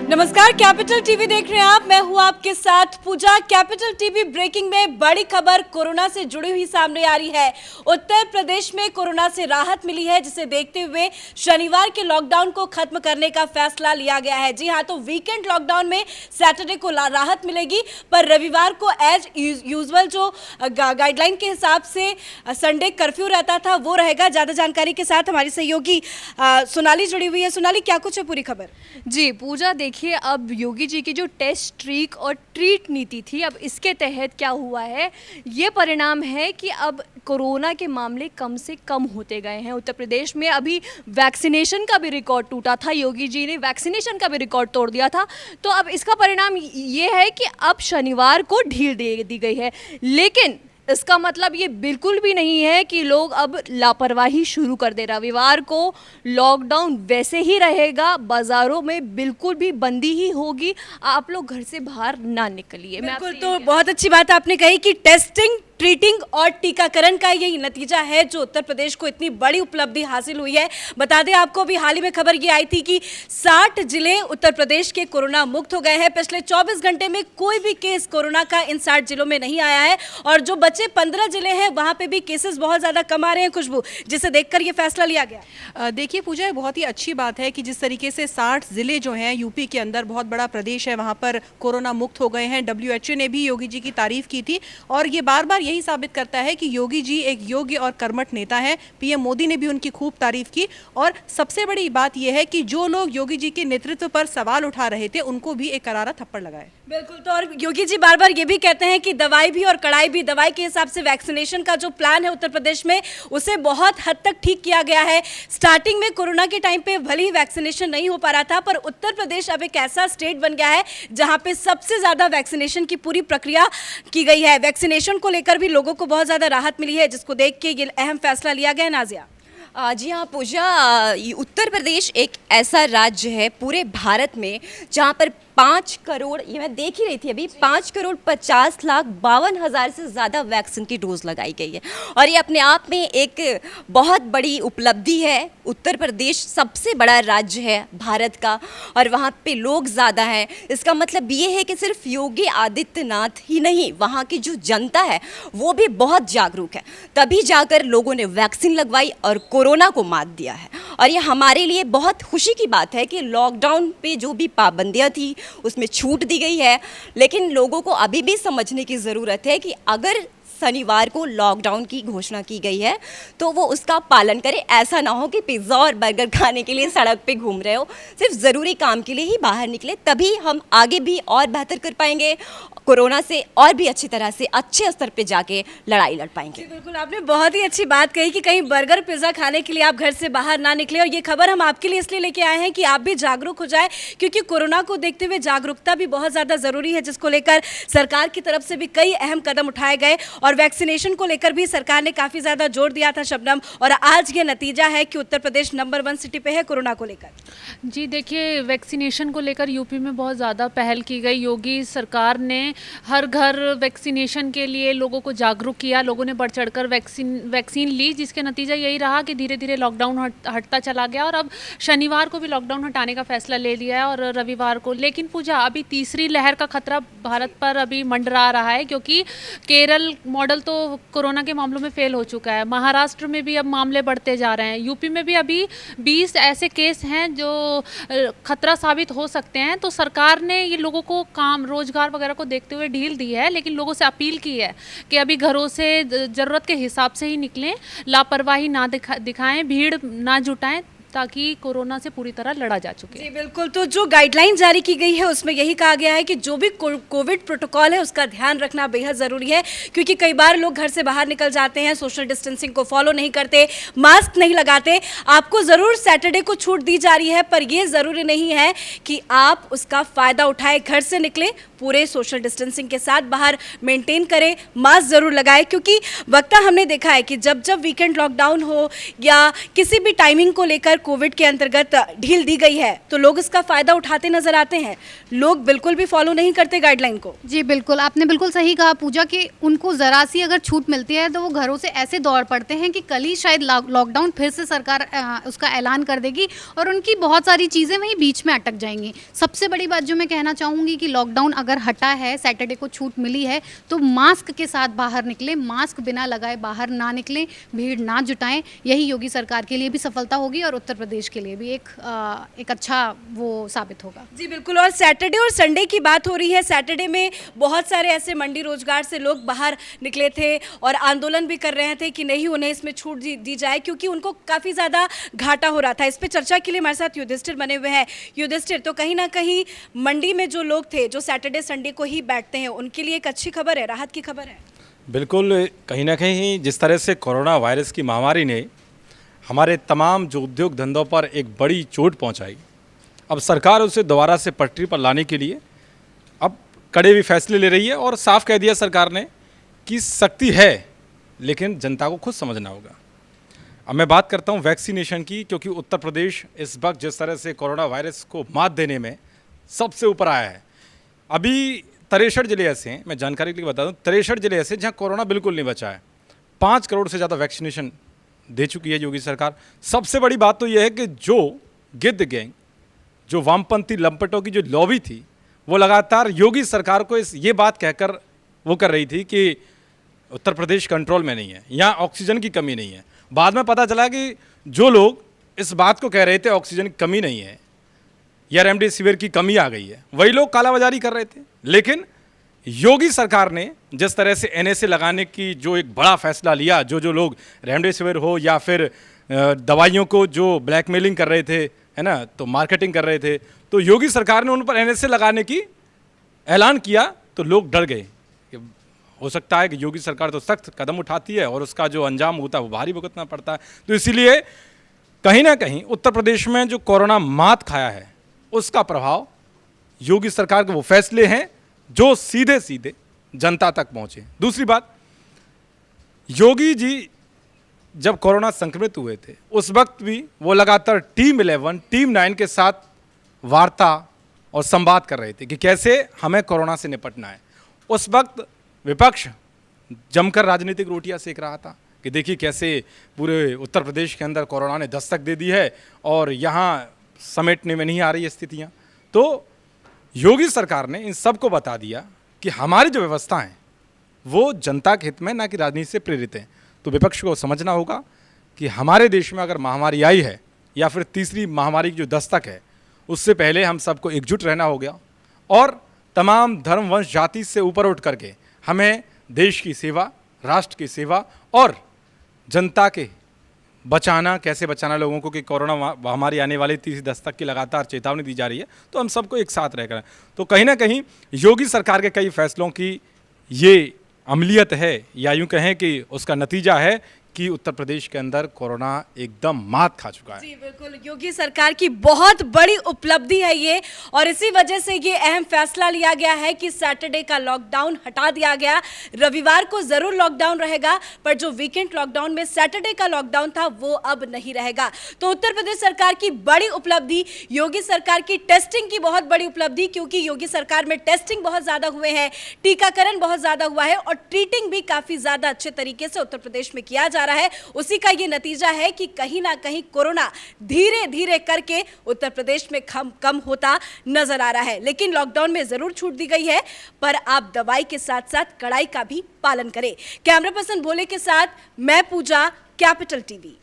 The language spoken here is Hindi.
नमस्कार, कैपिटल टीवी देख रहे हैं आप। मैं हूं आपके साथ पूजा। कैपिटल टीवी ब्रेकिंग में बड़ी खबर कोरोना से जुड़ी हुई सामने आ रही है। उत्तर प्रदेश में कोरोना से राहत मिली है, जिसे देखते हुए शनिवार के लॉकडाउन को खत्म करने का फैसला लिया गया है। जी हां, तो वीकेंड लॉकडाउन में सैटरडे को राहत मिलेगी, पर रविवार को एज यूजुअल जो गाइडलाइन के हिसाब से संडे कर्फ्यू रहता था वो रहेगा। ज्यादा जानकारी के साथ हमारी सहयोगी सोनाली जुड़ी हुई है। सोनाली, क्या कुछ है पूरी खबर? जी पूजा, देखिए अब योगी जी की जो टेस्ट ट्रिक और ट्रीट नीति थी, अब इसके तहत क्या हुआ है, ये परिणाम है कि अब कोरोना के मामले कम से कम होते गए हैं उत्तर प्रदेश में। अभी वैक्सीनेशन का भी रिकॉर्ड टूटा था, योगी जी ने वैक्सीनेशन का भी रिकॉर्ड तोड़ दिया था। तो अब इसका परिणाम ये है कि अब शनिवार को ढील दे दी गई है, लेकिन इसका मतलब ये बिल्कुल भी नहीं है कि लोग अब लापरवाही शुरू कर दे। रविवार को लॉकडाउन वैसे ही रहेगा, बाजारों में बिल्कुल भी बंदी ही होगी, आप लोग घर से बाहर ना निकलिए। बिल्कुल, तो बहुत अच्छी बात आपने कही कि टेस्टिंग, ट्रीटिंग और टीकाकरण का यही नतीजा है जो उत्तर प्रदेश को इतनी बड़ी उपलब्धि हासिल हुई है। बता दें आपको, अभी हाल ही में खबर ये आई थी कि 60 जिले उत्तर प्रदेश के कोरोना मुक्त हो गए हैं। पिछले 24 घंटे में कोई भी केस कोरोना का इन 60 जिलों में नहीं आया है, और जो बचे 15 जिले हैं वहां पे भी केसेस बहुत ज्यादा कम आ रहे हैं, खुशबू, जिसे देखकर ये फैसला लिया गया। देखिए पूजा, ये बहुत ही अच्छी बात है कि जिस तरीके से 60 जिले जो हैं, यूपी के अंदर बहुत बड़ा प्रदेश है, वहां पर कोरोना मुक्त हो गए हैं। WHO ने भी योगी जी की तारीफ की थी, और ये बार बार यही साबित करता है कि योगी जी एक योग्य और कर्मठ नेता है। PM मोदी ने भी उनकी खूब तारीफ की, और सबसे बड़ी बात यह है कि जो लोग योगी जी के नेतृत्व पर सवाल उठा रहे थे उनको भी एक करारा थप्पड़ लगाए। बिल्कुल, तो और योगी जी बार बार ये भी कहते हैं कि दवाई भी और कड़ाई भी। दवाई के हिसाब से वैक्सीनेशन का जो प्लान है उत्तर प्रदेश में, उसे बहुत हद तक ठीक किया गया है। स्टार्टिंग में कोरोना के टाइम पे भले ही वैक्सीनेशन नहीं हो पा रहा था, पर उत्तर प्रदेश अब एक ऐसा स्टेट बन गया है जहां पे सबसे ज्यादा वैक्सीनेशन की पूरी प्रक्रिया की गई है। वैक्सीनेशन को लेकर भी लोगों को बहुत ज्यादा राहत मिली है, जिसको देख के ये अहम फैसला लिया गया। नाजिया? जी हाँ पूजा, उत्तर प्रदेश एक ऐसा राज्य है पूरे भारत में जहाँ पर 5 करोड़, ये मैं देख ही रही थी अभी, 5,50,52,000 से ज़्यादा वैक्सीन की डोज लगाई गई है, और ये अपने आप में एक बहुत बड़ी उपलब्धि है। उत्तर प्रदेश सबसे बड़ा राज्य है भारत का, और वहाँ पे लोग ज़्यादा हैं। इसका मतलब ये है कि सिर्फ योगी आदित्यनाथ ही नहीं, वहाँ की जो जनता है वो भी बहुत जागरूक है, तभी जाकर लोगों ने वैक्सीन लगवाई और कोरोना को मात दिया है। और ये हमारे लिए बहुत खुशी की बात है कि लॉकडाउन पे जो भी पाबंदियाँ थी उसमें छूट दी गई है, लेकिन लोगों को अभी भी समझने की ज़रूरत है कि अगर शनिवार को लॉकडाउन की घोषणा की गई है तो वो उसका पालन करें। ऐसा ना हो कि पिज़्ज़ा और बर्गर खाने के लिए सड़क पे घूम रहे हो, सिर्फ ज़रूरी काम के लिए ही बाहर निकले, तभी हम आगे भी और बेहतर कर पाएंगे, कोरोना से और भी अच्छी तरह से अच्छे स्तर पे जाके लड़ाई लड़ पाएंगे। बिल्कुल, आपने बहुत ही अच्छी बात कही कि कहीं बर्गर पिज़्ज़ा खाने के लिए आप घर से बाहर ना निकले। और ये खबर हम आपके लिए इसलिए लेके आए हैं कि आप भी जागरूक हो जाए, क्योंकि कोरोना को देखते हुए जागरूकता भी बहुत ज़्यादा ज़रूरी है, जिसको लेकर सरकार की तरफ से भी कई अहम कदम उठाए गए, और वैक्सीनेशन को लेकर भी सरकार ने काफ़ी ज़्यादा जोर दिया था, शबनम। और आज ये नतीजा है कि उत्तर प्रदेश नंबर 1 सिटी पे है कोरोना को लेकर। जी देखिए, वैक्सीनेशन को लेकर यूपी में बहुत ज़्यादा पहल की गई। योगी सरकार ने हर घर वैक्सीनेशन के लिए लोगों को जागरूक किया, लोगों ने बढ़ चढ़कर वैक्सीन ली, जिसके नतीजा यही रहा कि धीरे धीरे लॉकडाउन हटता चला गया, और अब शनिवार को भी लॉकडाउन हटाने का फैसला ले लिया है, और रविवार को। लेकिन पूजा, अभी तीसरी लहर का खतरा भारत पर अभी मंडरा रहा है, क्योंकि केरल मॉडल तो कोरोना के मामलों में फेल हो चुका है। महाराष्ट्र में भी अब मामले बढ़ते जा रहे हैं। यूपी में भी अभी 20 ऐसे केस हैं जो खतरा साबित हो सकते हैं। तो सरकार ने ये लोगों को काम रोजगार वगैरह को देखते हुए ढील दी है, लेकिन लोगों से अपील की है कि अभी घरों से ज़रूरत के हिसाब से ही निकलें, लापरवाही ना दिखाएं, भीड़ ना जुटाएं, ताकि कोरोना से पूरी तरह लड़ा जा चुके। जी बिल्कुल, तो जो गाइडलाइन जारी की गई है उसमें यही कहा गया है कि जो भी कोविड प्रोटोकॉल है उसका ध्यान रखना बेहद ज़रूरी है, क्योंकि कई बार लोग घर से बाहर निकल जाते हैं, सोशल डिस्टेंसिंग को फॉलो नहीं करते, मास्क नहीं लगाते। आपको ज़रूर सैटरडे को छूट दी जा रही है, पर यह ज़रूरी नहीं है कि आप उसका फ़ायदा उठाएं। घर से निकले, पूरे सोशल डिस्टेंसिंग के साथ बाहर मेंटेन करें, मास्क ज़रूर लगाएं, क्योंकि वक्ता हमने देखा है कि जब जब वीकेंड लॉकडाउन हो या किसी भी टाइमिंग को लेकर कोविड के अंतर्गत ढील दी गई है तो लोग इसका फायदा उठाते नजर आते हैं, लोग बिल्कुल भी फॉलो नहीं करते गाइडलाइन को। जी बिल्कुल, आपने बिल्कुल सही कहा पूजा कि उनको ज़रा सी अगर छूट मिलती है तो वो घरों से ऐसे दौड़ पड़ते हैं कि कल ही शायद लॉकडाउन फिर से सरकार उसका ऐलान कर देगी और उनकी बहुत सारी चीज़ें वहीं बीच में अटक जाएंगी। सबसे बड़ी बात जो मैं कहना चाहूँगी कि लॉकडाउन अगर हटा है, सैटरडे को छूट मिली है, तो मास्क के साथ बाहर निकलें, मास्क बिना लगाए बाहर ना निकलें, भीड़ ना जुटाएं। यही योगी सरकार के लिए भी सफलता होगी और उत्तर प्रदेश के लिए भी एक अच्छा वो साबित होगा। जी बिल्कुल। और सैटरडे और संडे की बात हो रही है, सैटरडे में बहुत सारे ऐसे मंडी रोजगार से लोग बाहर निकले थे और आंदोलन भी कर रहे थे कि नहीं उन्हें इसमें छूट दी जाए क्योंकि उनको काफ़ी ज़्यादा घाटा हो रहा था। इस पर चर्चा के लिए हमारे साथ युधिष्ठिर बने हुए हैं। युधिष्ठिर, तो कहीं ना कहीं मंडी में जो लोग थे जो सैटरडे संडे को ही बैठते हैं उनके लिए एक अच्छी खबर है, राहत की खबर है। बिल्कुल, कहीं ना कहीं जिस तरह से कोरोना वायरस की महामारी ने हमारे तमाम जो उद्योग धंधों पर एक बड़ी चोट पहुंचाई, अब सरकार उसे दोबारा से पटरी पर लाने के लिए अब कड़े भी फैसले ले रही है और साफ कह दिया सरकार ने कि सख्ती है लेकिन जनता को खुद समझना होगा। अब मैं बात करता हूं वैक्सीनेशन की, क्योंकि उत्तर प्रदेश इस वक्त जिस तरह से कोरोना वायरस को मात देने में सबसे ऊपर आया है। अभी 63 जिले ऐसे हैं, मैं जानकारी के लिए बता दूं, 63 जिले ऐसे जहां कोरोना बिल्कुल नहीं बचा है। 5 करोड़ से ज़्यादा वैक्सीनेशन दे चुकी है योगी सरकार। सबसे बड़ी बात तो यह है कि जो गिद्ध गैंग, जो वामपंथी लंपटों की जो लॉबी थी, वो लगातार योगी सरकार को ये बात कहकर वो कर रही थी कि उत्तर प्रदेश कंट्रोल में नहीं है, यहाँ ऑक्सीजन की कमी नहीं है। बाद में पता चला कि जो लोग इस बात को कह रहे थे ऑक्सीजन की कमी नहीं है या रेमडेसिविर की कमी आ गई है, वही लोग कालाबाजारी कर रहे थे। लेकिन योगी सरकार ने जिस तरह से NSA लगाने की जो एक बड़ा फैसला लिया, जो लोग रेमडेसिविर हो या फिर दवाइयों को जो ब्लैकमेलिंग कर रहे थे, है ना, तो मार्केटिंग कर रहे थे, तो योगी सरकार ने उन पर NSA लगाने की ऐलान किया तो लोग डर गए। हो सकता है कि योगी सरकार तो सख्त कदम उठाती है और उसका जो अंजाम होता है वो भारी भुगतना पड़ता है। तो इसीलिए कहीं ना कहीं उत्तर प्रदेश में जो कोरोना मात खाया है उसका प्रभाव योगी सरकार के वो फैसले हैं जो सीधे सीधे जनता तक पहुंचे। दूसरी बात, योगी जी जब कोरोना संक्रमित हुए थे उस वक्त भी वो लगातार टीम 11, टीम 9 के साथ वार्ता और संवाद कर रहे थे कि कैसे हमें कोरोना से निपटना है। उस वक्त विपक्ष जमकर राजनीतिक रोटियां सेक रहा था कि देखिए कैसे पूरे उत्तर प्रदेश के अंदर कोरोना ने दस्तक दे दी है और यहाँ समेटने में नहीं आ रही स्थितियाँ। तो योगी सरकार ने इन सबको बता दिया कि हमारी जो व्यवस्था है वो जनता के हित में, ना कि राजनीति से प्रेरित है। तो विपक्ष को समझना होगा कि हमारे देश में अगर महामारी आई है या फिर तीसरी महामारी की जो दस्तक है, उससे पहले हम सबको एकजुट रहना हो गया और तमाम धर्म, वंश, जाति से ऊपर उठ करके हमें देश की सेवा, राष्ट्र की सेवा और जनता के बचाना, कैसे बचाना लोगों को कि कोरोना महामारी आने वाली तीसरी दस्तक की लगातार चेतावनी दी जा रही है, तो हम सबको एक साथ रहकर। तो कहीं ना कहीं योगी सरकार के कई फैसलों की ये अमलियत है या यूं कहें कि उसका नतीजा है कि उत्तर प्रदेश के अंदर कोरोना एकदम मात खा चुका है। जी बिल्कुल, योगी सरकार की बहुत बड़ी उपलब्धि है ये और इसी वजह से ये अहम फैसला लिया गया है कि सैटरडे का लॉकडाउन हटा दिया गया। रविवार को जरूर लॉकडाउन रहेगा पर जो वीकेंड लॉकडाउन में सैटरडे का लॉकडाउन था वो अब नहीं रहेगा। तो उत्तर प्रदेश सरकार की बड़ी उपलब्धि, योगी सरकार की टेस्टिंग की बहुत बड़ी उपलब्धि, क्योंकि योगी सरकार में टेस्टिंग बहुत ज्यादा हुए हैं, टीकाकरण बहुत ज्यादा हुआ है और ट्रीटिंग भी काफी ज्यादा अच्छे तरीके से उत्तर प्रदेश में किया जा रहा है। उसी का ये नतीजा है कि कहीं ना कहीं कोरोना धीरे धीरे करके उत्तर प्रदेश में कम होता नजर आ रहा है। लेकिन लॉकडाउन में जरूर छूट दी गई है पर आप दवाई के साथ साथ कड़ाई का भी पालन करें। कैमरा पर्सन भोले के साथ मैं पूजा, कैपिटल टीवी।